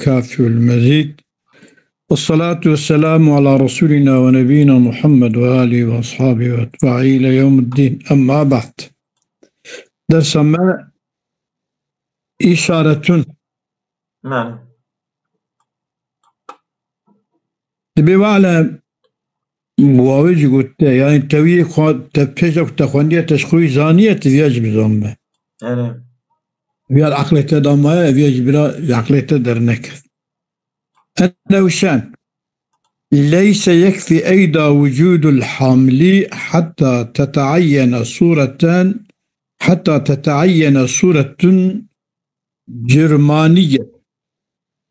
الكافي والمزيد، والصلاة والسلام على رسولنا ونبينا محمد وآله وأصحابه وأتباعه إلى يوم الدين. أما بعد، درس ما إشارة. نعم. بمعنى مواوج قلت يعني توي تبتجك تخوانية تشخوي زانية تبيج بزومة يعني في العقل تدامها بيج بلا العقل تدرنك. أنا وشان ليس يكفي أيضا وجود الحامل حتى تتعين صورة جرمانية.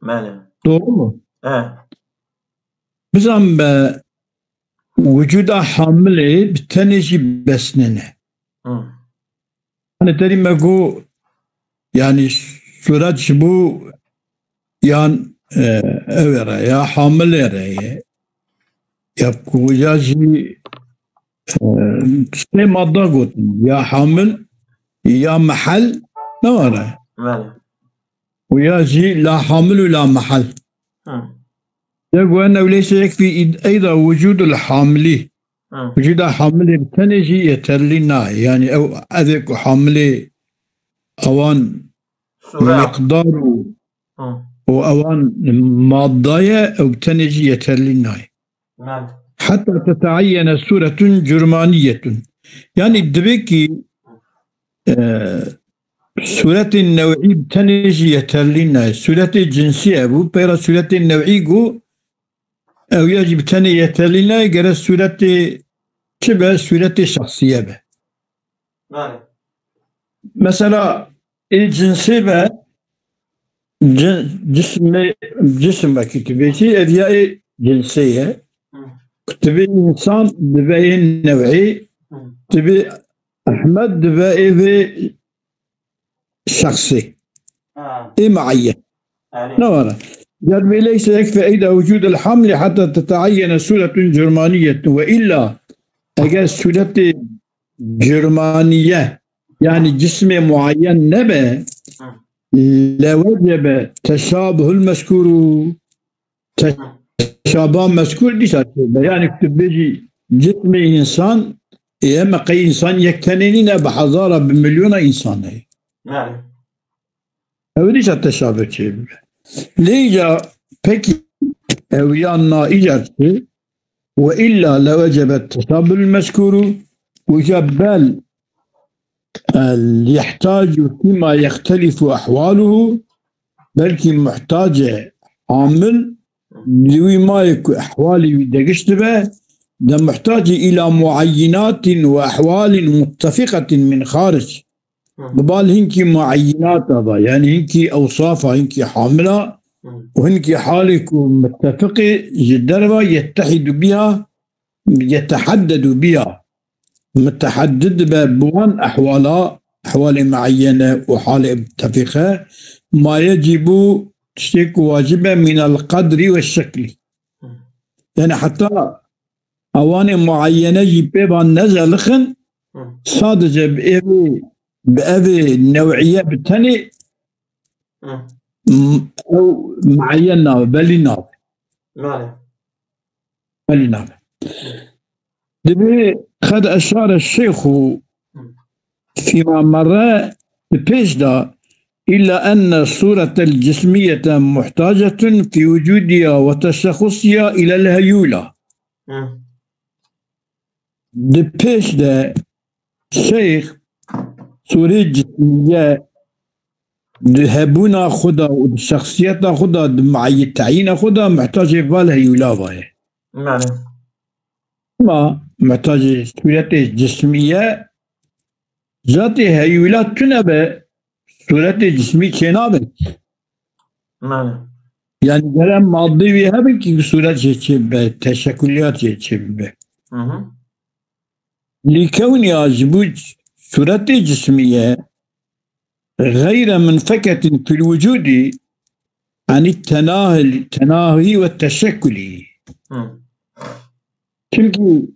ماله doğru بزعم وجود حامل بتنجي بسننه. أنا ترى ما جو يعني صورة شبو يعني أورا يا حامل رأي يبكو جاجي ما ضغط يا حامل يا محل نورا ماله وياجي لا حامل ولا محل. يقول أنه ليس يكفي أيضا وجود الحامل. وجود حامل بتنجي يترلنا يعني أو أذك حامل أوان مقدار وأوان ماضية أو بتنجي يترلنا حتى تتعين صورة جرمانية. يعني الدبكي صورة النوعي بتنجي يترلنا صورة الجنسية أبو بيرا صورة النوعي جو أو يجب تاني يتلينا يقرأ صورة شبه صورة شخصية به. مثلا الجنسية جسم كتبتي أدياء جنسية كتبي إنسان دبي نوعي تبي أحمد دبي شخصي معين نورا. قال ليس يكفي أيضا وجود الحمل حتى تتعين صورة جرمانية، وإلا أجل صورة جرمانية يعني جسم معين نبه لوجب تشابه المذكور تشابه مذكور دي يعني كتب بيجي جسم إنسان إما قي إنسان يكتنين بحضارة بمليون إنسان نعم أو دي تشابه شيء ليجا peki evliyanna ilerse ve illa levecebet tesabül meskuru وجبال يحتاج فيما يختلف أحواله بلكي محتاج عامل لما يكون أحوالي دقشتبه ده محتاج إلى معينات وأحوال متفقة من خارج. ببال هنكي معينات هذا يعني هنكي أوصافها هنكي حاملة وهنكي حالك متفقة جدربة يتحدد بها متحدد بوان أحوال معينة وحالة متفقة ما يجب تشتك واجبة من القدر والشكل. يعني حتى أوان معينة يبقى نزل خن صادجة بأبي النوعية بالتاني أو معينة بلنا دبي قد أشار الشيخ فيما مر بيشدا إلا أن الصورة الجسمية محتاجة في وجودها وتشخصها إلى الهيولة. بيشدا الشيخ صورة جسمية هبونا خدا والشخصيات خدا معي التعيين خدا محتاج بالهيولة باي. ما محتاج صورة جسمية ذاتي هيولة تنبه صورة جسمي كنابه يعني كلام ماضي بها بكي صورة جسمية تشكليات جسمية لكونها زبوج صورة جسمية غير منفكة في الوجود عن التناهي والتشكل. çünkü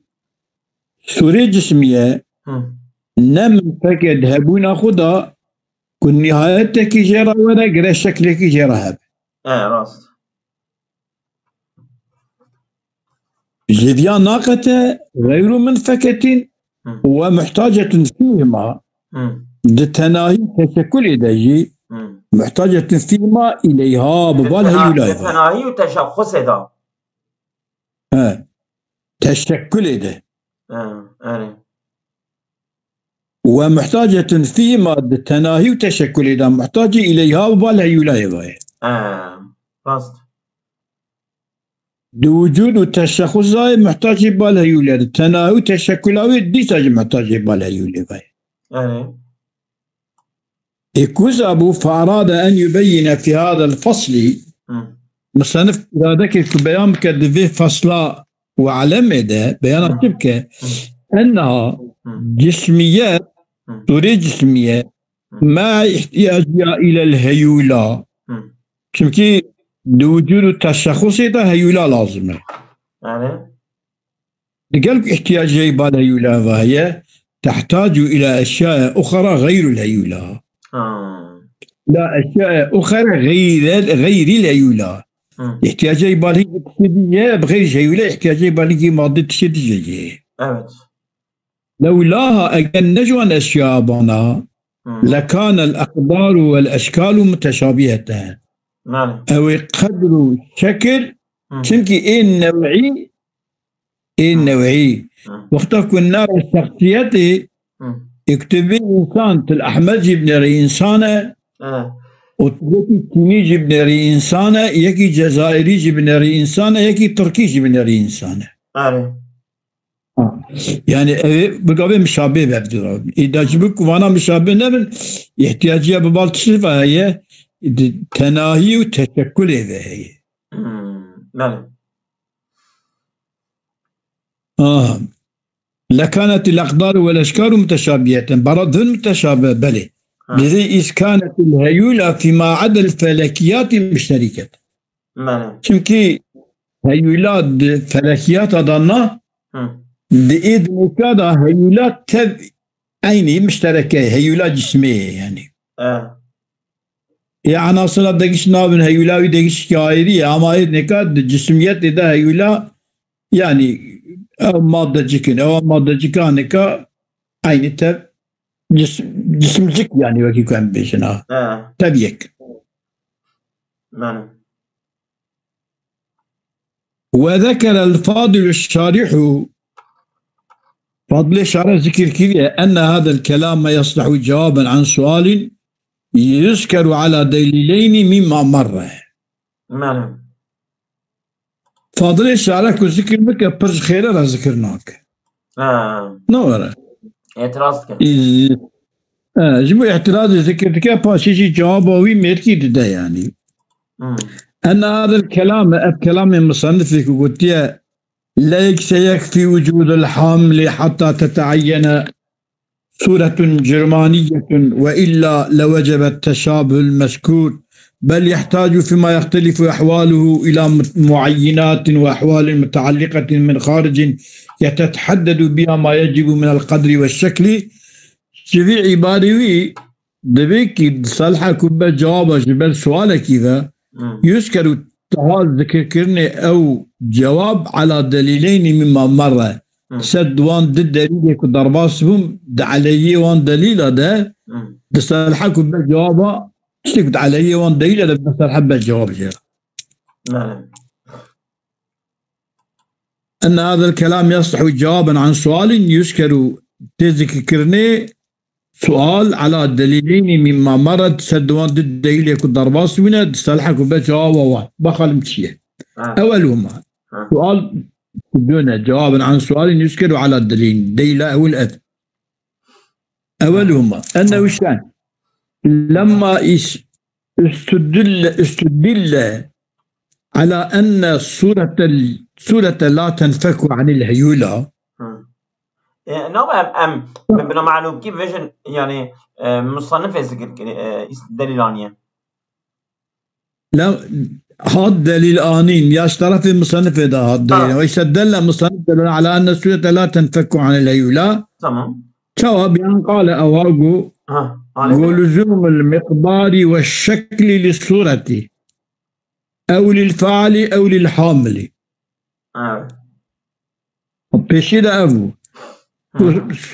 صورة جسمية نم فكد هبونا خدا كل نهايتك جرى ولا قرى شكلك جرى هب راست. جديان ناقة غير منفكة ومحتاجة فيهما لتناهي تشكل دجي محتاجة فيما إليها ببالها يلايها لتناهي وتشخص دا تشكل ده أنا ومحتاجة فيما لتناهي وتشكل ده محتاجة إليها ببالها يلايها راست. لوجود التشخص محتاج بالها يولد التناهي وتشكلاوي ديساج محتاج بالها يولد إكوز أبو فأراد أن يبين في هذا الفصل مصنف ذلك بيان كذبه فصلا وعلم ده بيان تبكى أنها جسميات تريد جسميات ما احتياجها إلى الهيولة كمكي لوجود التشخص ده هيولا لازمه لقلب احتياج جيبان هيولا وهي تحتاج إلى أشياء أخرى غير الهيولا لا أشياء أخرى غير الهيولا احتياج جيبان هي بغير هيولا احتياج جيبان هي مادة تشديد لولاها أجل نجوان أشياء بنا لكان الأقدار والأشكال متشابهتان أو قدر شكل تمكي إيه النوعي وقتها كنا الشخصيات يكتب إنسان الأحمد جبنري إنسانة وتبكي تيني جبنري إنسانة يكي جزائري جبنري إنسانة يكي تركي جبنري إنسانة يعني بقابل مشابه بابدو إذا جبك وانا مشابه نبن يحتاجيها ببالتصفة هي تناهي وتشكل هي لكانت الأقدار والأشكال متشابهة برضهن متشابهة بلى لذا إذ كانت الهيولة فيما عدا الفلكيات مشتركة شمكي هيولات فلكيات أضنا بإذن مكادة هيولات أيني مشتركة هيولات جسمية يعني يعني عناصر دقيش نابن هيولاوي دقيش كايري أما نكاد جسميات ده هيولا يعني أو مادة جكن أو مادة جكانك أين تب جسم جك يعني وكي كان بيشنا تبيك وذكر الفاضل الشارح فضل الشارح ذكر كذا أن هذا الكلام يصلح جوابا عن سؤال يذكر على دليلين مما مر فاضل الشارع ذكر بك برج خير لا ذكرناك نورا اعتراض جبو اعتراض ذكرتك باشيشي جوابوي ميركي ده يعني أن هذا الكلام المصنف قلت ليس يكفي وجود الحامل حتى تتعين صورة جرمانية وإلا لوجب التشابه المذكور بل يحتاج فيما يختلف أحواله إلى معينات وأحوال متعلقة من خارج يتحدد بها ما يجب من القدر والشكل شفي عباري دبيك صالحة كبه جوابه جبل سؤالك كذا يذكر تهال ذكر كرني أو جواب على دليلين مما مر سد وان ضد دليل كضرباسهم عليه وان دليل ده بصالحة كبه جوابه تكد عليه وان دليل ده بصالحة بالجواب جير أن هذا الكلام يصلح جوابا عن سؤال يذكر تذكرني سؤال على دليلين مما مرد سدوان ضد دليل يكون ضرباس ونا تستلحق بجواب بخل متشيه أولهما سؤال دون جوابا عن سؤال يذكر على الدليل دليل أو الأذ أولهما أنه شان لما استدل على أن الصورة لا تنفك عن الهيولة نعم بنا معلوم كيف فيجن يعني مصنف ذكر دليلانية لا هذا دليل آنين يا اشترى في مصنف هذا الدليل ويستدل مصنف على أن الصورة لا تنفك عن الهيولة تمام جواب يعني قال أواقو ولزوم المقدار والشكل للصورة أو للفاعل أو للحامل. بشير أبو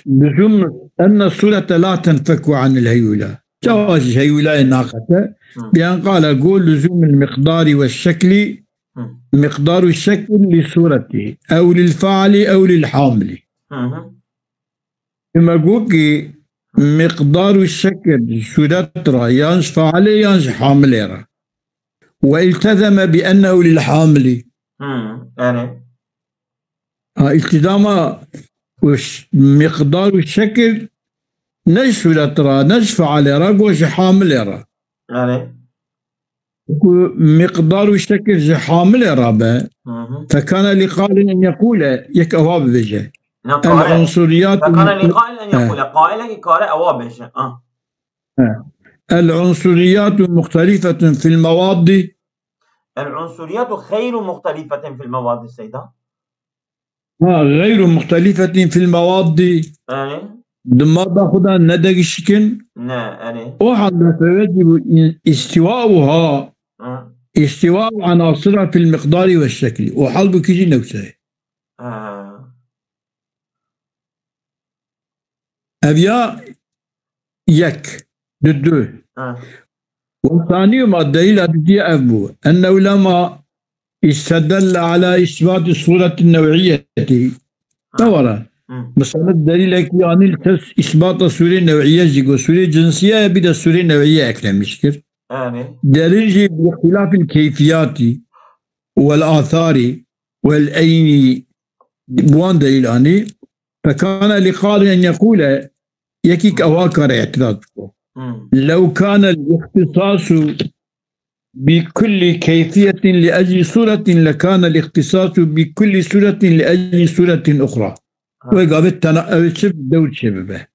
لزوم أن الصورة لا تنفك عن الهيولة. جواز الهيولة ناقته بأن قال قول لزوم المقدار والشكل، مقدار الشكل لصورته أو للفاعل أو للحامل. كما قلت مقدار الشكل صورة ينش فاعل ينش حامل، والتزم بأنه للحامل. يعني التزام مقدار الشكل نش صورة نش فاعل وش حامل يعني مقدار الشكل حامل رابع. فكان لقائل أن يقول يك أواب بجه العنصريات. فكان لقائل أن يقول قائل كاره أواب بجه العنصريات مختلفة في المواد. العنصريات غير مختلفة في المواد السيدة. غير مختلفة في المواد. يعني دم باخذها ندق الشكل. يعني وحد فيجب استواؤها استواء عناصرها في المقدار والشكل وحلب كيجي نفسه. أبيا يك ضده. والثاني ما الدليل الذي أبو أنه لما استدل على إثبات الصورة النوعية تورا مثلا الدليل يعني إثبات الصورة النوعية زيكو الصورة الجنسية بدا الصورة النوعية أكثر مشكل. دليل باختلاف الكيفيات والآثار والأين بوان دليل أني. فكان لقال أن يقول يكيك أواكر اعتراض لو كان الاختصاص بكل كيفية لأجل صورة لكان الاختصاص بكل صورة لأجل صورة أخرى. وقابل شب دود شبه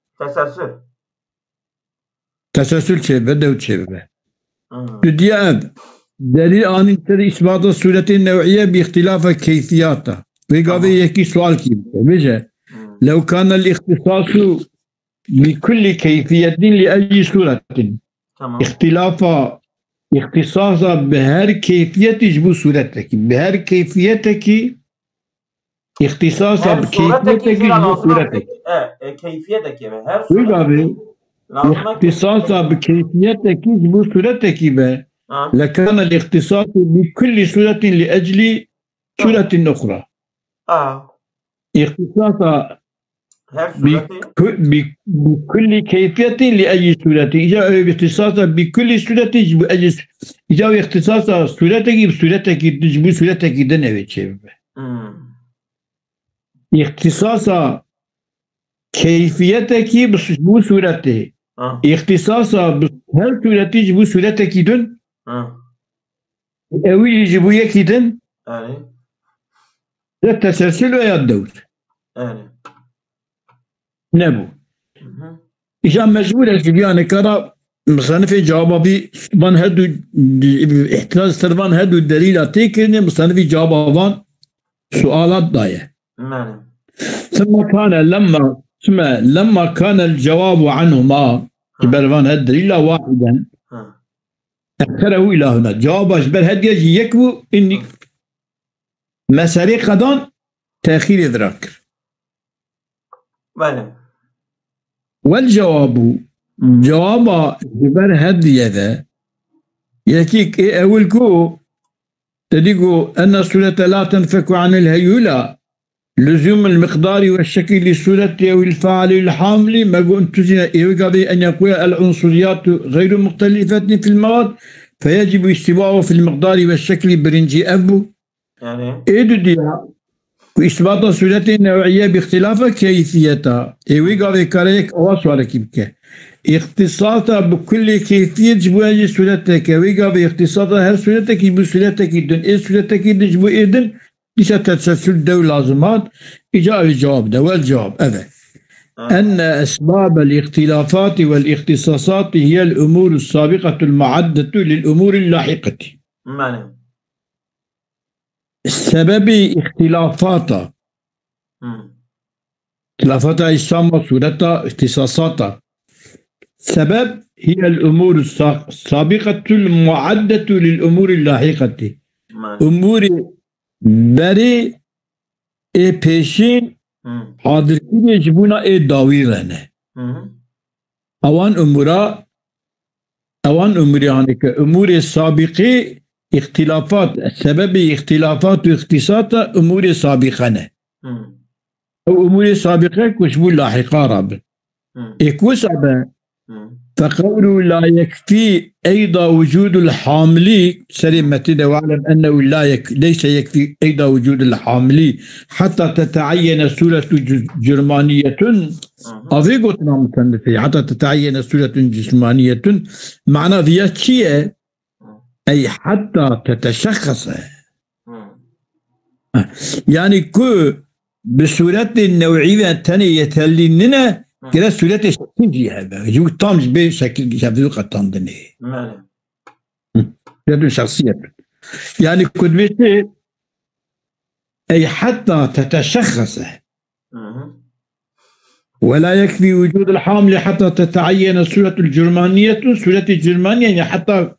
تسلسل شبه دود شبه تدياب دليل أن إثبات الصورة النوعية باختلاف كيفياتها. وقابل يكي سؤال كيف لو كان الاختصاص بكل كيفية لأجل صورة اختصاصا بهر كيفية جبو صورتك بهر كيفيتك اختصاصا بكيفيتك جبو صورتك كيفيتك بهر صورتك اختصاصا بكيفيتك جبو صورتك لكان الاختصاص بكل صورة لأجل صورة أخرى. اختصاصا بكل كيفية لأي صورة إجا اختصاصا بكل صورة يجب إجا اختصاصا صورتك بصورتك يجب صورتك دنوي شيء اختصاصا كيفيتك بصورته اختصاصا بهر صورتك يجب صورتك دن أو يجب يكيدن لا تسلسل ويا الدور نبو. إذا مجبور الجبيان كرا مصنف جوابي من هدو احتراز سربان هدو الدليل تيكرني مصنف جوابان سؤالات ضايع. ثم لما كان الجواب عنهما جبران الدليل واحدا أخره إلى هنا. جواب أجبر هدي يجي يكبو إني مساري قدان تأخير إدراك. والجواب جواب جبر هدي ذا يكيك أول كو تديكو أن الصورة لا تنفك عن الهيولة لزوم المقدار والشكل للصورة أو الفاعل الحامل ما قلت أن يقول العنصريات غير مختلفة في المواد فيجب استواءه في المقدار والشكل برنجي أبو يعني إيدو وإثبات الصورة النوعية باختلاف كيفيتها. ويقال كاريك أواصل كيفك اختصاصها بكل كيفية جبوا صورتك. ويقال اختصاصها هل صورتك يجب صورتك يدن إيه صورتك يجب إذن ليس تتسلسل دو لازمات. إجاء الجواب ده والجواب هذا أن أسباب الاختلافات والاختصاصات هي الأمور السابقة المعدة للأمور اللاحقة. سبب اختلافاتها يسمى صورتها اختصاصاتها. سبب هي الأمور السابقة المعدة للأمور اللاحقة. امور بری ای پیشین حاضر کنی جبونا ای داویرنه اوان امور يعني كأمور سابقة اختلافات سبب اختلافات واختصاصات أمور سابقة أو أمور سابقة كشبو لاحقة رب إكوس أبا فقوله لا يكفي أيضا وجود الحاملي سلمة واعلم أنه ليس يكفي أيضا وجود الحاملي حتى تتعين صورة جرمانية أفيقتنا متنفي حتى تتعين صورة جسمانية معنى فيها شيء أي حتى تتشخص يعني كو بصورة النوعية الثانية يتليننا كده صورة شخصية هذا يجو تامج بشكل شافيو قطاندني صورة شخصية يعني كود بيتي أي حتى تتشخص ولا يكفي وجود الحامل حتى تتعين الصورة الجرمانية صورة الجرمانية يعني حتى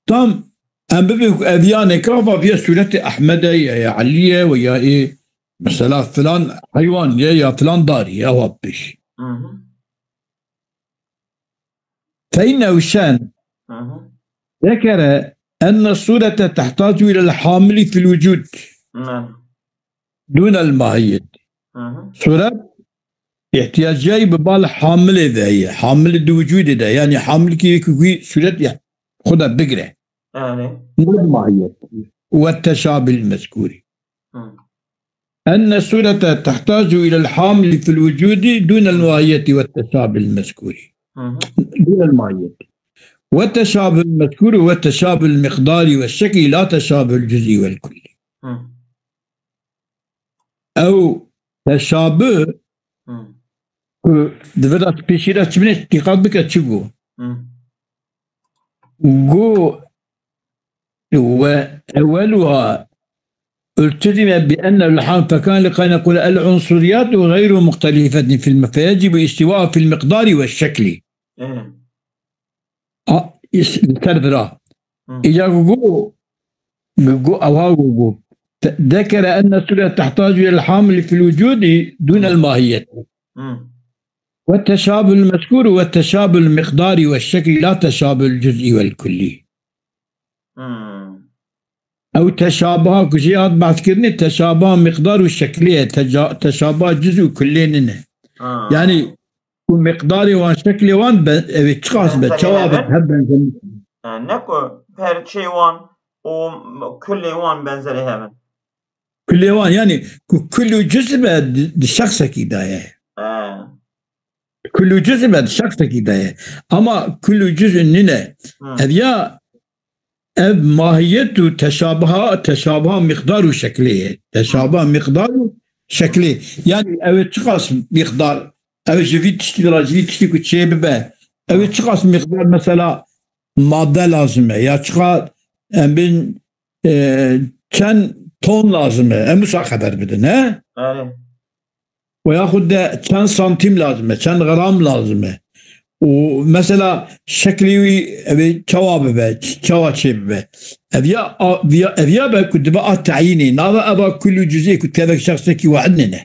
تام أم ببيك أذيان كافة فيها صورة أحمدية يا علية ويا إيه مثلا فلان حيوان يا فلان داري يا وابش فإنه شان ذكر أن الصورة تحتاج إلى الحامل في الوجود دون الماهية صورة احتياج جاي ببال حامل ذا هي حامل الوجود ذا يعني حامل كي صورة خدها بقرة دون الماهية والتشابه المذكور أن الصورة تحتاج إلى الحامل في الوجود دون الماهية والتشابه المذكور دون الماهية والتشابه المذكور هو التشابه المقداري والشكل لا تشابه الجزئي والكلي أو تشابه دفرات بيشيرا تشبني اتقاد بك تشبو وأولها التزم بأن الحام فكان لقد نقول العنصريات غير مختلفة في فيجب استواء في المقدار والشكل إذا ذكر أن الصورة تحتاج إلى الحامل في الوجود دون الماهية والتشابه المذكور والتشابه المقداري والشكل لا تشابه الجزئي والكلي أو تشابه كجيات بعد كذا تشابه مقدار والشكلية تشابه جزء كلين يعني مقداري وان شكلي وان بتشخاص بتشواب هبن نكو بهر شيء وان وكل وان بنزله هبن كل وان يعني كل جزء بالشخص كده كل جزء بالشخص كده أما كل جزء مننا هذيا ماهيته تشابه مقدار وشكلية تشابه مقدار وشكلية يعني أو تشخص مقدار أو جفيت تشتري راجلي تشتري كتشي ببا أو تشخص مقدار مثلا مادة لازمة يا تشخص من كان طن لازمة أمس خبر بدن ها وياخذ كان سنتيم لازمة كان غرام لازمة ومثلا شكلي أبي جواب به أبيا بقى كنت بقى تعييني نابا أبا كل جزء كنت كذا شخصك وعدنا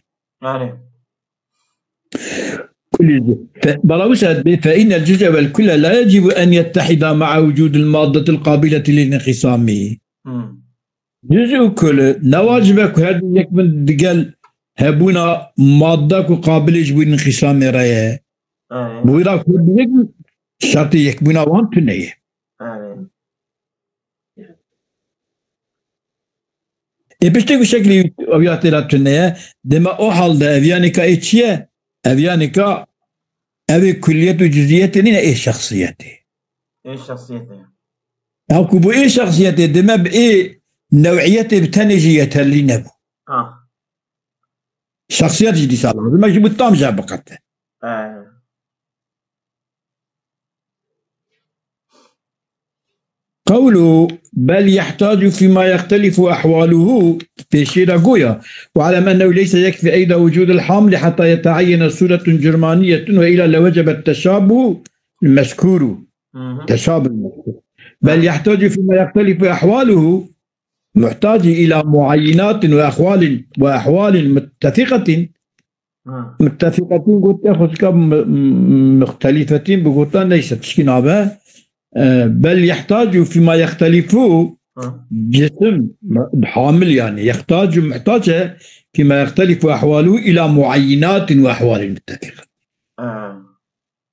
كل جزء فإن الجزء والكل لا يجب أن يتحد مع وجود المادة القابلة للانقسام جزء كل نواجبك هذا يكمل دقل هبونا مادة قابلة للانقسام رأيه بويرا كل شرط يكبونا وان تنيه بشتكو شكلي أبيات لا تنيه دما أوحل ده أبيانيكا إيشيا أبيانيكا أبي كلية وجزئيات لنا إيه شخصيتي أو كبو إيه شخصيتي دما بإيه نوعيتي بتنجية اللي نبو شخصيات جدي سالة ما يجب الطامجة بقته قوله بل يحتاج فيما يختلف أحواله في شيراغويا وعلم أنه ليس يكفي أيضا وجود الحامل حتى يتعين صورة جرمانية وإلا لوجب التشابه المذكور تشابه المذكور بل يحتاج فيما يختلف أحواله محتاج إلى معينات وأحوال متفقة قلت أخذ كم مختلفة بقولت ليست شكنابة بل يحتاج فيما يختلف جسم حامل يعني محتاج فيما يختلف أحواله إلى معينات وأحوال متفقة.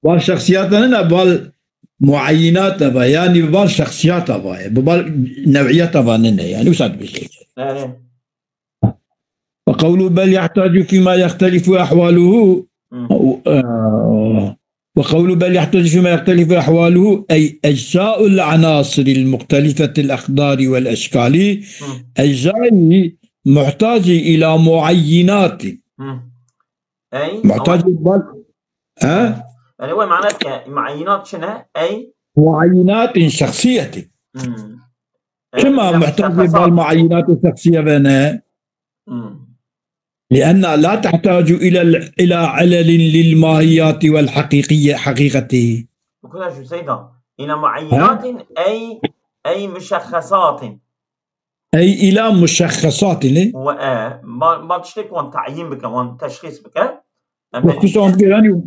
بالشخصيات أنا معينات يعني بالشخصيات بالنوعيات يعني وصاد بشيء. وقوله بل يحتاج فيما يختلف أحواله وقوله بل يحتاج فيما يختلف أحواله أي أجزاء العناصر المختلفة الأقدار والأشكال أجزاء محتاج إلى معينات أي محتاج يعني هو معناته معينات شنو؟ أي معينات شخصية كما محتاج بالمعينات الشخصية بينها لأنها لا تحتاج إلى علل للماهيات والحقيقية حقيقته. وكلها شو سيدا إلى معينات أي مشخصات أي إلى مشخصات ما تشتك وان تعيين بك وان تشخيص بك تشخيص يعني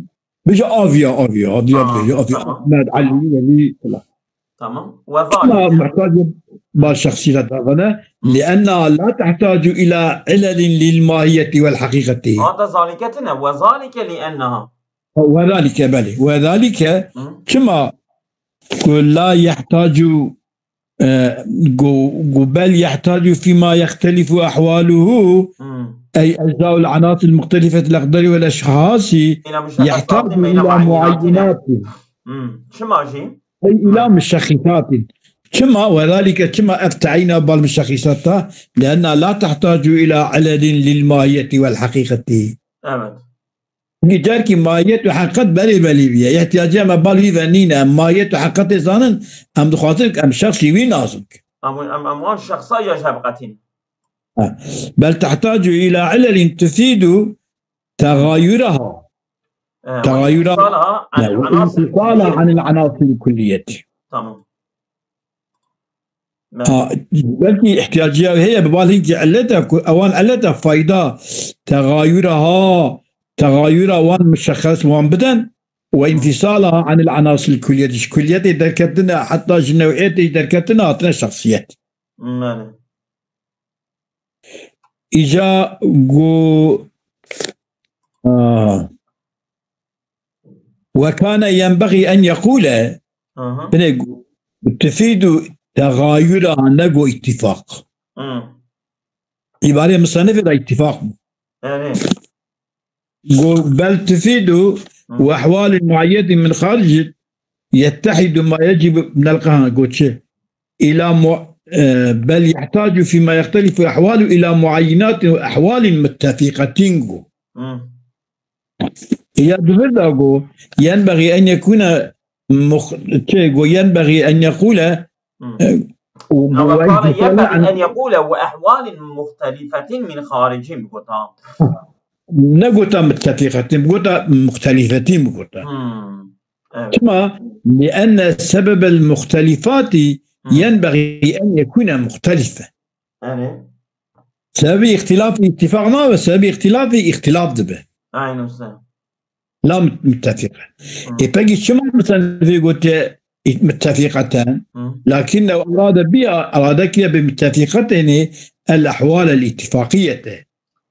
بيجي آفيا أحمد علي تمام وذلك محتاج بالشخصيات هذا لأنها لا تحتاج إلى علل للماهية والحقيقة. هذا ذلكتنا وذلك لأنها وذلك كما لا يحتاج بل يحتاج فيما يختلف أحواله أي أجزاء العناصر المختلفة الأقدار والأشخاص يحتاج إلى معينات أي إلى مشخصات كما وذلك كما افتعينا بالمشخصات لأنها لا تحتاج إلى علل للماهية والحقيقة. جارك ماهية وحقيقة بلي بيا احتياجها ما بالي ذنينا ماهية وحقيقة زانن أم دخاتك أم شخصي وين نازك أم شخصية شبقتين بل تحتاج إلى علل تفيد تغايرها وانفصالها عن العناصر الكلية. تمام. بلكي احتياجها هي ببالي علتها اوان علتها فايدة تغايرها وان مشخص وان بدن وانفصالها عن العناصر الكلية دركتنا حتى النوعية دركتنا اعطنا شخصيات. إجا وكان ينبغي أن يقول تفيد تغايرها نقو اتفاق عبارة مصنفة اتفاق بل تفيد وأحوال معينة من خارج يتحد ما يجب نلقاها إلى بل يحتاج فيما يختلف أحواله إلى معينات وأحوال متفقة. ينبغي أن يكون ينبغي أن يقول ينبغي أن يقول وأحوال مختلفة من خارج نقول متفقة بقولها مختلفة بقولها كما لأن سبب المختلفات ينبغي أن يكون مختلفا. سبب اختلاف اتفاقنا وسبب اختلاف دبه لا متفقة. يبقى شما مثلا في قلت متفقتان لكنه أرادك بمتفقتين الأحوال الاتفاقية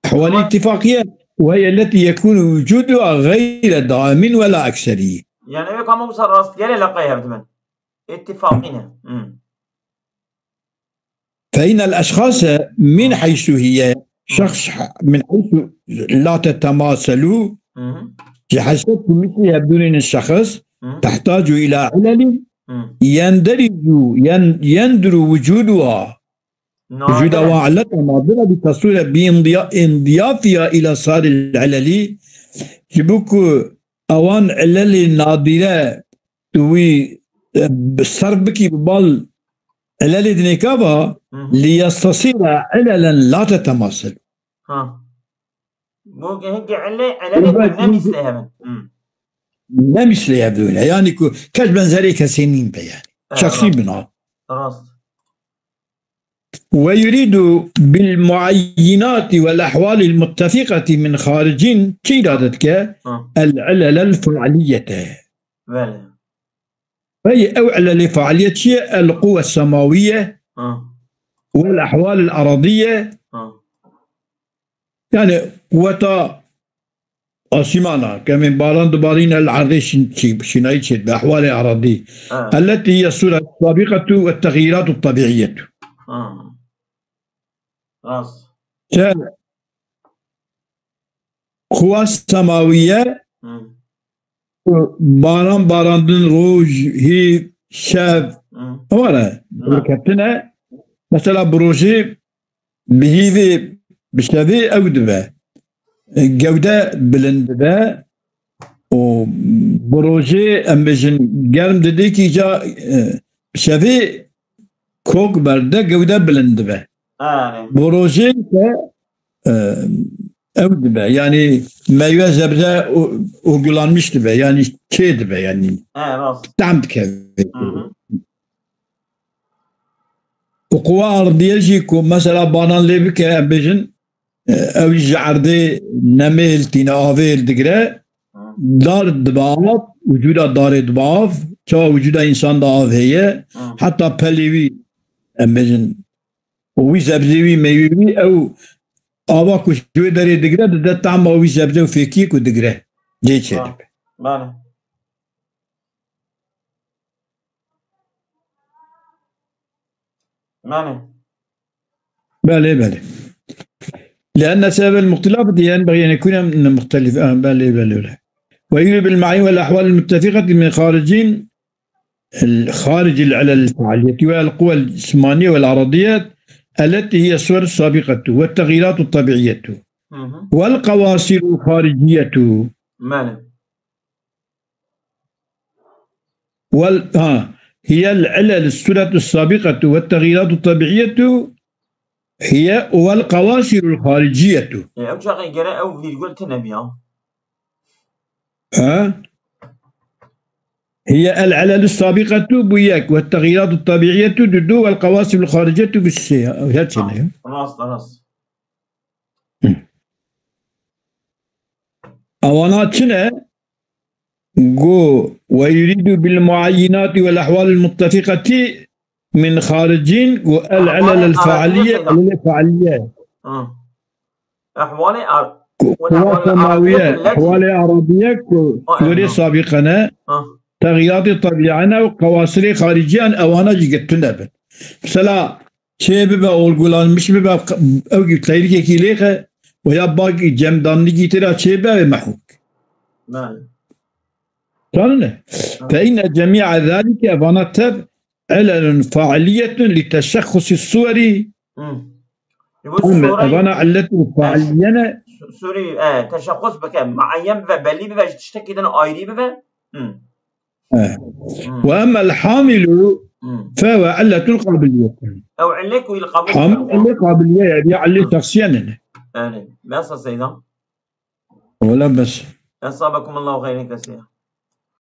أحوال الاتفاقية وهي التي يكون وجودها غير دائم ولا أكثرية. يعني كما بصر راس ديالي لقيها بثمن اتفاقنا. فإن الأشخاص من حيث هي شخص من حيث لا تتماثل بحسب مثلها بدون الشخص تحتاج إلى علل يندر وجودها وعلتها ناظرة بتصوير بانضيافها إلى صار العلل جبوك أوان علل نادرة توي بصربك ببال علل دنيكابا ليستصير عللا لا تتماثل. ممكن هيك علل ما مثلها بدون يعني كاش بنزري كسنين بيان شخصي بنا ويريد بالمعينات والأحوال المتفقة من خارج تيرادتك العلل الفعلية. بله. فهي أو علل فعلية القوى السماوية والأحوال الأرضية. يعني قوة أسمانا كمن باران دبارين العرضي شنايتش بأحوال الأرضية التي هي الصورة السابقة والتغييرات الطبيعية. قوى السماوية باراندن روج هي شاب ولا بركتنا مثلا بروجي بهذه بشتبه أو دبا جودة بلندبا وبروجي أمبجن قرم دديكي جا بشتبه كوك برده جودة بلندبا بروجي أو دبا يعني ما يوزب ذا وقلانمش دبا يعني كي دبا يعني تعمد كذا وقوى أرضية جيكو مثلا بانان ليبك أمبجن أو يجعردي نميل تينا آفيل دقرا دار الدباف وجود دار الدباف تا وجود إنسان داف هي حتى بليوي أمبجن وي زبزيوي ميوي أو آبا كشوي داري دقرا دا تعمى وي زبزيو فيكيك ودقرا جي تشرب بله لأن سبب المختلف ينبغي أن يكون مختلفا. بله ويجب بالمعين والأحوال المتفقة من خارج العلل الفعالية والقوى الجسمانية والعرضيات التي هي الصور السابقة والتغييرات الطبيعية والقواصر الخارجية هي العلل الصورة السابقة والتغييرات الطبيعية هي والقواصر الخارجية. أو شيء جرى أو فيرجول تنبيا. هي العلل السابقة بياك والتغييرات الطبيعية ددو والقواصر الخارجية بالشيء. راس. أواناتنا جو ويريد بالمعينات والأحوال المتفقة من خارجين والعلل الفعالية الفعالية أحوال سماوية أحوال عربية كوري سابقنا تغييرات طبيعنا وقواصر خارجيا أوانا جيتنا بن مثلا شيء ببا أولغولان مش ببا أو تلاقي كيليخة ويا باقي جمدان جيتنا شيء ببا محوك فإن جميع ذلك أوانا تب علل فعالية لتشخص الصور أنا علة فعالية سوري تشخص بك معين ببالي ببا تشتكي دنا آيري ببا وأما الحامل فهو علة قابلية أو علك والقابلية حامل قابلية يعني علة شخصيا بس سيدا ولا بس أصابكم الله خيرا كثيرا.